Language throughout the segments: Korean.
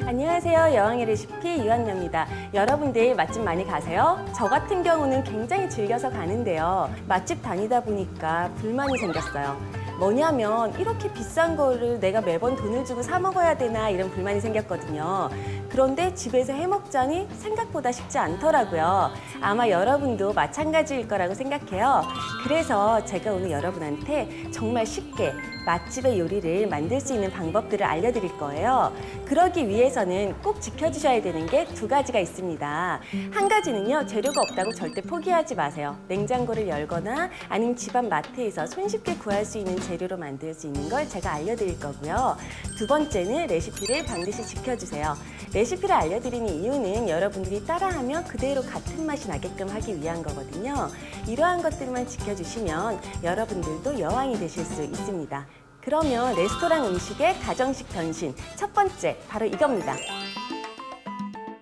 안녕하세요. 여왕의 레시피 유한나입니다. 여러분들 맛집 많이 가세요? 저 같은 경우는 굉장히 즐겨서 가는데요. 맛집 다니다 보니까 불만이 생겼어요. 뭐냐면 이렇게 비싼 거를 내가 매번 돈을 주고 사 먹어야 되나 이런 불만이 생겼거든요. 그런데 집에서 해 먹자니 생각보다 쉽지 않더라고요. 아마 여러분도 마찬가지일 거라고 생각해요. 그래서 제가 오늘 여러분한테 정말 쉽게 맛집의 요리를 만들 수 있는 방법들을 알려드릴 거예요. 그러기 위해서는 꼭 지켜주셔야 되는 게 두 가지가 있습니다. 한 가지는요, 재료가 없다고 절대 포기하지 마세요. 냉장고를 열거나 아니면 집안 마트에서 손쉽게 구할 수 있는 재료로 만들 수 있는 걸 제가 알려드릴 거고요. 두 번째는 레시피를 반드시 지켜주세요. 레시피를 알려드리는 이유는 여러분들이 따라하면 그대로 같은 맛이 나게끔 하기 위한 거거든요. 이러한 것들만 지켜주시면 여러분들도 여왕이 되실 수 있습니다. 그러면 레스토랑 음식의 가정식 변신 첫 번째, 바로 이겁니다.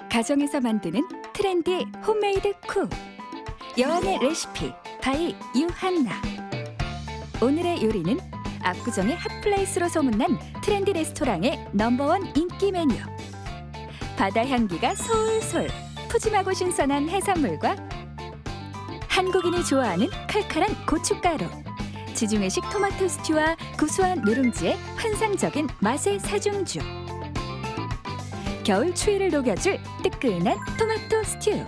가정에서 만드는 트렌디 홈메이드 쿡 여왕의 레시피 바이 유한나. 오늘의 요리는 압구정의 핫플레이스로 소문난 트렌디 레스토랑의 넘버원 인기 메뉴. 바다 향기가 솔솔, 푸짐하고 신선한 해산물과 한국인이 좋아하는 칼칼한 고춧가루, 지중해식 토마토 스튜와 구수한 누룽지의 환상적인 맛의 사중주, 겨울 추위를 녹여줄 뜨끈한 토마토 스튜,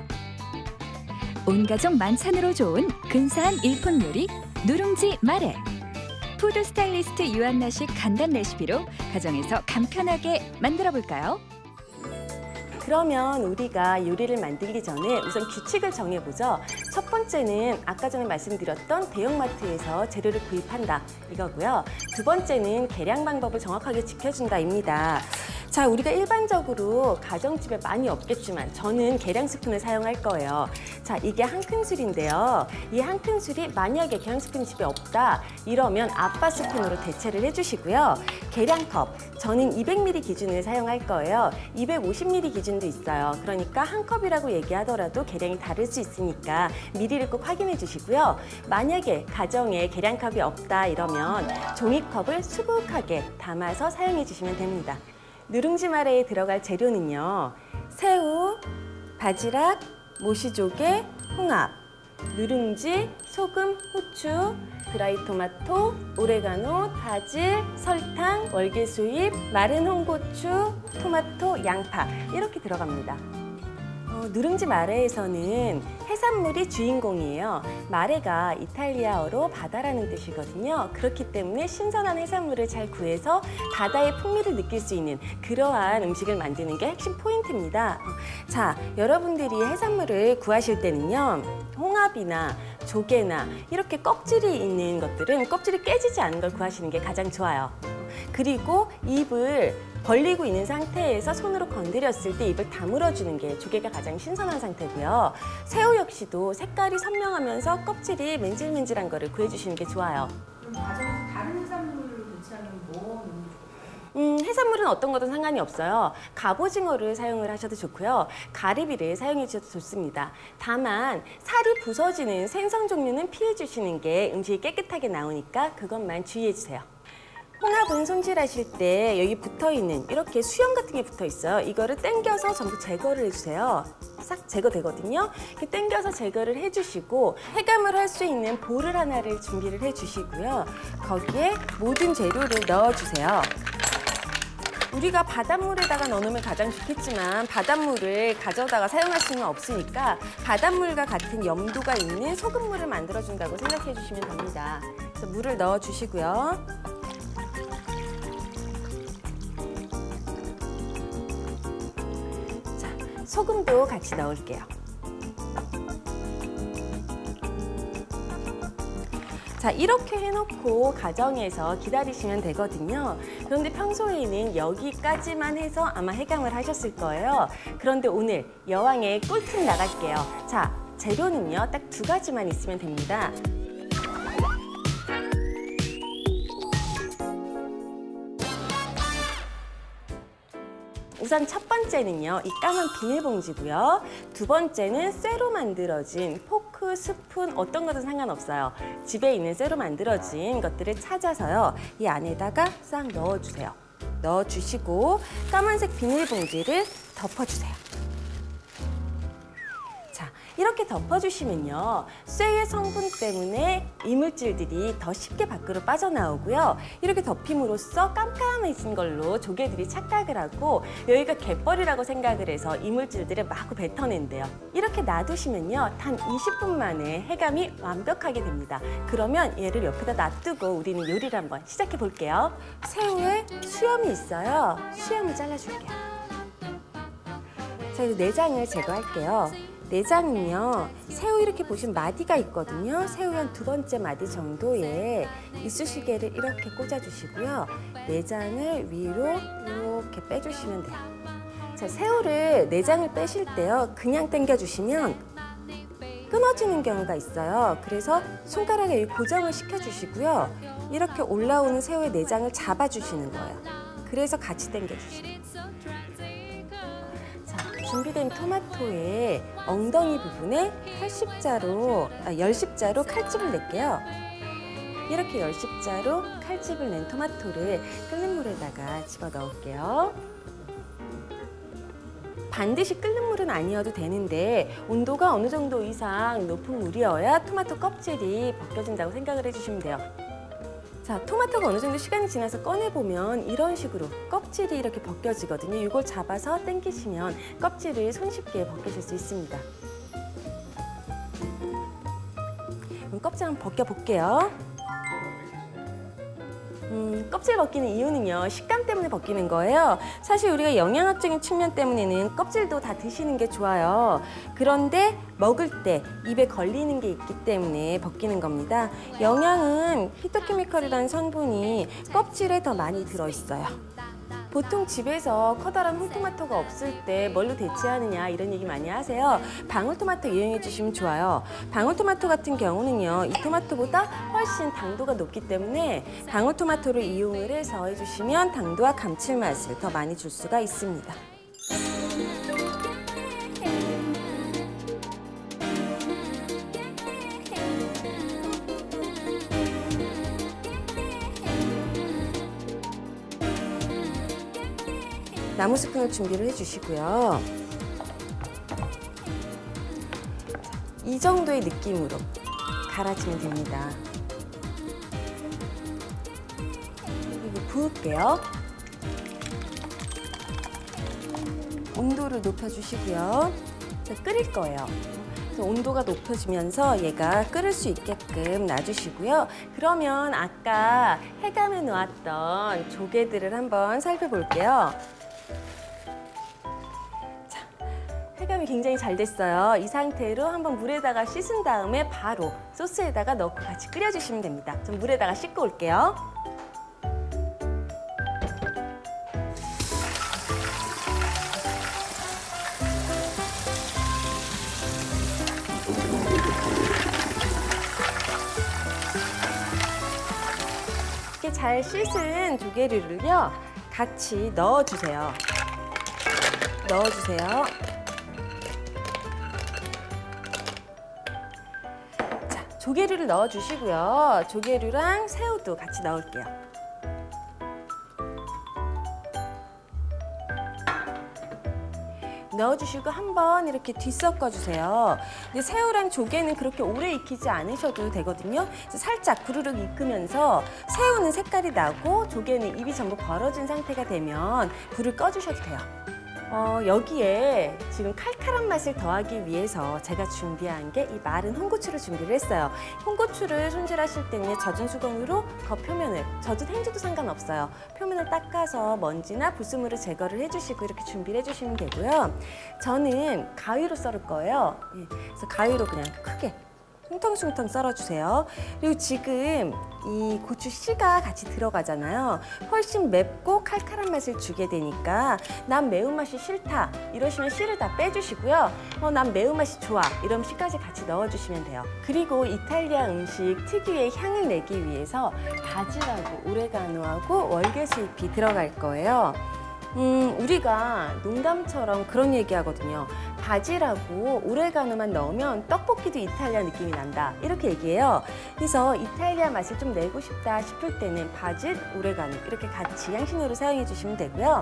온 가족 만찬으로 좋은 근사한 일품 요리 누룽지 마레. 푸드 스타일리스트 유한나식 간단 레시피로 가정에서 간편하게 만들어 볼까요? 그러면 우리가 요리를 만들기 전에 우선 규칙을 정해보죠. 첫 번째는 아까 전에 말씀드렸던 대형마트에서 재료를 구입한다 이거고요. 두 번째는 계량 방법을 정확하게 지켜준다입니다. 자, 우리가 일반적으로 가정집에 많이 없겠지만 저는 계량 스푼을 사용할 거예요. 자, 이게 한 큰술인데요. 이 한 큰술이 만약에 계량 스푼이 집에 없다 이러면 아빠 스푼으로 대체를 해주시고요. 계량컵, 저는 200ml 기준을 사용할 거예요. 250ml 기준도 있어요. 그러니까 한 컵이라고 얘기하더라도 계량이 다를 수 있으니까 미리를 꼭 확인해 주시고요. 만약에 가정에 계량컵이 없다 이러면 종이컵을 수북하게 담아서 사용해 주시면 됩니다. 누룽지 마레에 들어갈 재료는요, 새우, 바지락, 모시조개, 홍합, 누룽지, 소금, 후추, 드라이 토마토, 오레가노, 바질, 설탕, 월계수잎, 마른 홍고추, 토마토, 양파 이렇게 들어갑니다. 누룽지 마레에서는 해산물이 주인공이에요. 마레가 이탈리아어로 바다라는 뜻이거든요. 그렇기 때문에 신선한 해산물을 잘 구해서 바다의 풍미를 느낄 수 있는 그러한 음식을 만드는 게 핵심 포인트입니다. 자, 여러분들이 해산물을 구하실 때는요, 홍합이나 조개나 이렇게 껍질이 있는 것들은 껍질이 깨지지 않은 걸 구하시는 게 가장 좋아요. 그리고 입을 벌리고 있는 상태에서 손으로 건드렸을 때 입을 다물어주는 게 조개가 가장 신선한 상태고요. 새우 역시도 색깔이 선명하면서 껍질이 맨질맨질한 거를 구해주시는 게 좋아요. 그럼 가정에서 다른 해산물을 대체하면 뭐 넣는 게 좋을까요? 해산물은 어떤 거든 상관이 없어요. 갑오징어를 사용을 하셔도 좋고요. 가리비를 사용해 주셔도 좋습니다. 다만 살이 부서지는 생선 종류는 피해 주시는 게 음식이 깨끗하게 나오니까 그것만 주의해 주세요. 홍합은 손질하실 때 여기 붙어있는 이렇게 수염 같은 게 붙어 있어요. 이거를 당겨서 전부 제거를 해주세요. 싹 제거되거든요. 이렇게 당겨서 제거를 해주시고 해감을 할 수 있는 볼을 하나를 준비를 해주시고요. 거기에 모든 재료를 넣어주세요. 우리가 바닷물에다가 넣어놓으면 가장 좋겠지만 바닷물을 가져다가 사용할 수는 없으니까 바닷물과 같은 염도가 있는 소금물을 만들어준다고 생각해 주시면 됩니다. 그래서 물을 넣어주시고요. 소금도 같이 넣을게요. 자, 이렇게 해놓고 가정에서 기다리시면 되거든요. 그런데 평소에는 여기까지만 해서 아마 해감을 하셨을 거예요. 그런데 오늘 여왕의 꿀팁 나갈게요. 자, 재료는요, 딱 두 가지만 있으면 됩니다. 우선 첫 번째는요, 이 까만 비닐봉지고요. 두 번째는 쇠로 만들어진 포크, 스푼 어떤 거든 상관없어요. 집에 있는 쇠로 만들어진 것들을 찾아서요, 이 안에다가 싹 넣어주세요. 넣어주시고 까만색 비닐봉지를 덮어주세요. 자, 이렇게 덮어주시면요. 쇠의 성분 때문에 이물질들이 더 쉽게 밖으로 빠져나오고요. 이렇게 덮임으로써 깜깜해진 걸로 조개들이 착각을 하고 여기가 갯벌이라고 생각을 해서 이물질들을 마구 뱉어낸대요. 이렇게 놔두시면요. 단 20분 만에 해감이 완벽하게 됩니다. 그러면 얘를 옆에다 놔두고 우리는 요리를 한번 시작해 볼게요. 새우에 수염이 있어요. 수염을 잘라줄게요. 자, 이 내장을 제거할게요. 내장은요, 새우 이렇게 보시면 마디가 있거든요. 새우 한 2번째 마디 정도에 이쑤시개를 이렇게 꽂아주시고요. 내장을 위로 이렇게 빼주시면 돼요. 자, 새우를 내장을 빼실 때요, 그냥 당겨주시면 끊어지는 경우가 있어요. 그래서 손가락에 여기 고정을 시켜주시고요. 이렇게 올라오는 새우의 내장을 잡아주시는 거예요. 그래서 같이 당겨주시면 돼요. 준비된 토마토의 엉덩이 부분에 열십자로 칼집을 낼게요. 이렇게 열십자로 칼집을 낸 토마토를 끓는 물에다가 집어넣을게요. 반드시 끓는 물은 아니어도 되는데 온도가 어느 정도 이상 높은 물이어야 토마토 껍질이 벗겨진다고 생각을 해주시면 돼요. 자, 토마토가 어느 정도 시간이 지나서 꺼내보면 이런 식으로 껍질이 이렇게 벗겨지거든요. 이걸 잡아서 당기시면 껍질을 손쉽게 벗기실 수 있습니다. 그럼 껍질 한번 벗겨볼게요. 껍질 벗기는 이유는요, 식감 때문에 벗기는 거예요. 사실 우리가 영양학적인 측면 때문에는 껍질도 다 드시는 게 좋아요. 그런데 먹을 때 입에 걸리는 게 있기 때문에 벗기는 겁니다. 영양은 피토케미컬이라는 성분이 껍질에 더 많이 들어있어요. 보통 집에서 커다란 홀토마토가 없을 때 뭘로 대체하느냐 이런 얘기 많이 하세요. 방울토마토 이용해 주시면 좋아요. 방울토마토 같은 경우는요, 이 토마토보다 훨씬 당도가 높기 때문에 방울토마토를 이용을 해서 해주시면 당도와 감칠맛을 더 많이 줄 수가 있습니다. 나무 스푼을 준비를 해주시고요. 이 정도의 느낌으로 갈아주면 됩니다. 그리고 부을게요. 온도를 높여주시고요. 끓일 거예요. 온도가 높아지면서 얘가 끓을 수 있게끔 놔주시고요. 그러면 아까 해감해 놓았던 조개들을 한번 살펴볼게요. 해감이 굉장히 잘 됐어요. 이 상태로 한번 물에다가 씻은 다음에 바로 소스에다가 넣고 같이 끓여주시면 됩니다. 좀 물에다가 씻고 올게요. 이렇게 잘 씻은 조개류를요, 같이 넣어주세요. 조개류를 넣어주시고요. 조개류랑 새우도 같이 넣을게요. 넣어주시고 한번 이렇게 뒤섞어주세요. 근데 새우랑 조개는 그렇게 오래 익히지 않으셔도 되거든요. 그래서 살짝 부르륵 익으면서 새우는 색깔이 나고 조개는 입이 전부 벌어진 상태가 되면 불을 꺼주셔도 돼요. 여기에 지금 칼칼한 맛을 더하기 위해서 제가 준비한 게 이 마른 홍고추를 준비를 했어요. 홍고추를 손질하실 때는 젖은 수건으로 겉표면을, 젖은 행주도 상관없어요. 표면을 닦아서 먼지나 불순물을 제거를 해주시고 이렇게 준비를 해주시면 되고요. 저는 가위로 썰을 거예요. 그래서 가위로 그냥 크게 숭텅숭텅 썰어주세요. 그리고 지금 이 고추 씨가 같이 들어가잖아요. 훨씬 맵고 칼칼한 맛을 주게 되니까 난 매운맛이 싫다 이러시면 씨를 다 빼주시고요. 난 매운맛이 좋아 이러면 씨까지 같이 넣어주시면 돼요. 그리고 이탈리아 음식 특유의 향을 내기 위해서 바질하고 오레가노하고 월계수잎이 들어갈 거예요. 우리가 농담처럼 그런 얘기 하거든요. 바질하고 오레가노만 넣으면 떡볶이도 이탈리아 느낌이 난다. 이렇게 얘기해요. 그래서 이탈리아 맛을 좀 내고 싶다 싶을 때는 바질, 오레가노 이렇게 같이 향신료로 사용해 주시면 되고요.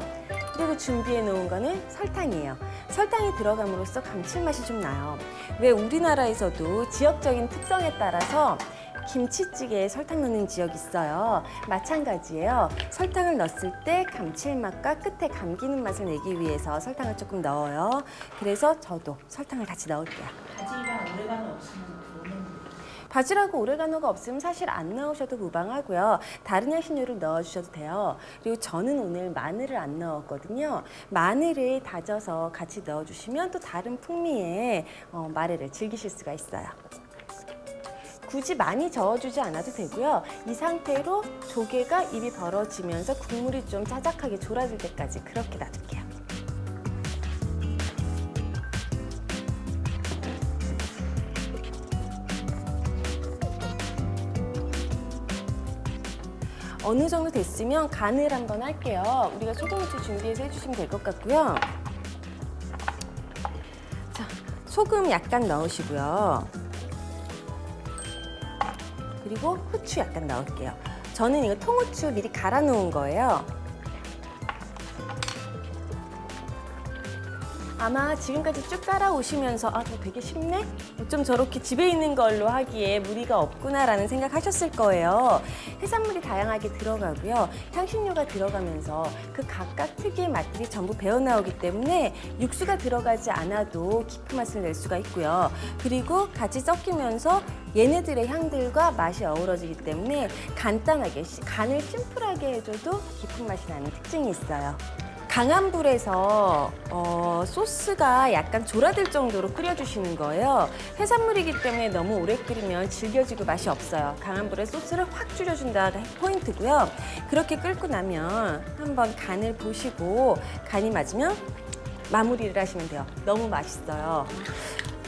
그리고 준비해 놓은 거는 설탕이에요. 설탕이 들어감으로써 감칠맛이 좀 나요. 왜 우리나라에서도 지역적인 특성에 따라서 김치찌개에 설탕 넣는 지역이 있어요. 마찬가지예요. 설탕을 넣었을 때 감칠맛과 끝에 감기는 맛을 내기 위해서 설탕을 조금 넣어요. 그래서 저도 설탕을 같이 넣을게요. 바질이랑 오레가노 없으면 좋은. 바질하고 오레가노가 없으면 사실 안 넣으셔도 무방하고요. 다른 향신료를 넣어주셔도 돼요. 그리고 저는 오늘 마늘을 안 넣었거든요. 마늘을 다져서 같이 넣어주시면 또 다른 풍미의 마레를 즐기실 수가 있어요. 굳이 많이 저어주지 않아도 되고요. 이 상태로 조개가 입이 벌어지면서 국물이 좀 짜작하게 졸아들 때까지 그렇게 놔둘게요. 어느 정도 됐으면 간을 한번 할게요. 우리가 소금, 후추 준비해서 해주시면 될 것 같고요. 자, 소금 약간 넣으시고요. 그리고 후추 약간 넣을게요. 저는 이거 통후추 미리 갈아 놓은 거예요. 아마 지금까지 쭉 따라오시면서 저 되게 쉽네? 좀 저렇게 집에 있는 걸로 하기에 무리가 없구나라는 생각하셨을 거예요. 해산물이 다양하게 들어가고요. 향신료가 들어가면서 그 각각 특유의 맛들이 전부 배어나오기 때문에 육수가 들어가지 않아도 깊은 맛을 낼 수가 있고요. 그리고 같이 섞이면서 얘네들의 향들과 맛이 어우러지기 때문에 간단하게, 간을 심플하게 해줘도 깊은 맛이 나는 특징이 있어요. 강한 불에서 소스가 약간 졸아들 정도로 끓여주시는 거예요. 해산물이기 때문에 너무 오래 끓이면 질겨지고 맛이 없어요. 강한 불에 소스를 확 줄여준다가 포인트고요. 그렇게 끓고 나면 한번 간을 보시고 간이 맞으면 마무리를 하시면 돼요. 너무 맛있어요.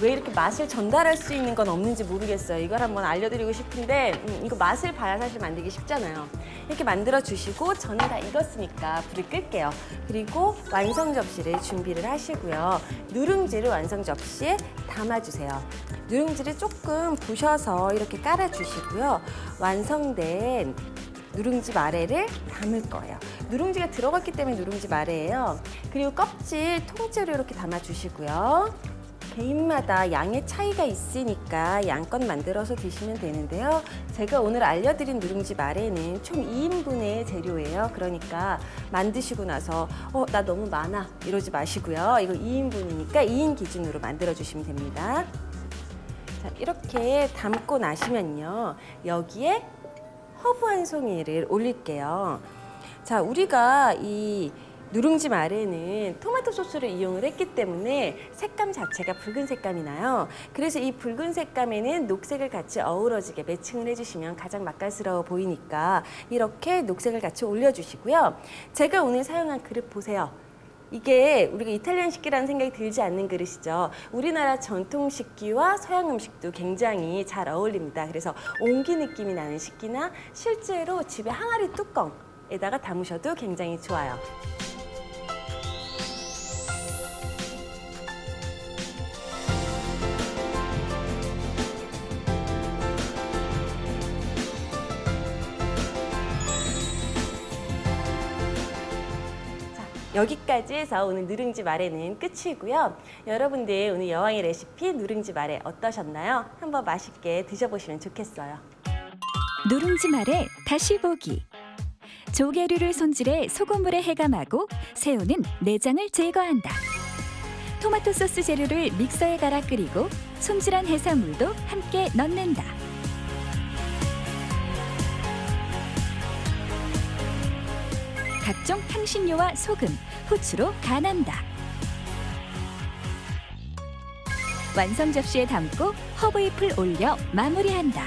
왜 이렇게 맛을 전달할 수 있는 건 없는지 모르겠어요. 이걸 한번 알려드리고 싶은데 이거 맛을 봐야 사실 만들기 쉽잖아요. 이렇게 만들어 주시고 저는 다 익었으니까 불을 끌게요. 그리고 완성 접시를 준비를 하시고요. 누룽지를 완성 접시에 담아주세요. 누룽지를 조금 부셔서 이렇게 깔아주시고요. 완성된 누룽지 마레를 담을 거예요. 누룽지가 들어갔기 때문에 누룽지 마레예요. 그리고 껍질 통째로 이렇게 담아주시고요. 개인마다 양의 차이가 있으니까 양껏 만들어서 드시면 되는데요. 제가 오늘 알려드린 누룽지 마레는 총 2인분의 재료예요. 그러니까 만드시고 나서 나 너무 많아 이러지 마시고요. 이거 2인분이니까 2인 기준으로 만들어주시면 됩니다. 자, 이렇게 담고 나시면요. 여기에 허브 한 송이를 올릴게요. 자, 우리가 이 누룽지 마레는 토마토 소스를 이용을 했기 때문에 색감 자체가 붉은 색감이 나요. 그래서 이 붉은 색감에는 녹색을 같이 어우러지게 매칭을 해주시면 가장 맛깔스러워 보이니까 이렇게 녹색을 같이 올려주시고요. 제가 오늘 사용한 그릇 보세요. 이게 우리가 이탈리안 식기라는 생각이 들지 않는 그릇이죠. 우리나라 전통 식기와 서양 음식도 굉장히 잘 어울립니다. 그래서 옹기 느낌이 나는 식기나 실제로 집에 항아리 뚜껑에다가 담으셔도 굉장히 좋아요. 여기까지 해서 오늘 누룽지 마레는 끝이고요. 여러분들 오늘 여왕의 레시피 누룽지 마레 어떠셨나요? 한번 맛있게 드셔보시면 좋겠어요. 누룽지 마레 다시 보기. 조개류를 손질해 소금물에 해감하고 새우는 내장을 제거한다. 토마토 소스 재료를 믹서에 갈아 끓이고 손질한 해산물도 함께 넣는다. 각종 향신료와 소금, 후추로 간한다. 완성 접시에 담고 허브잎을 올려 마무리한다.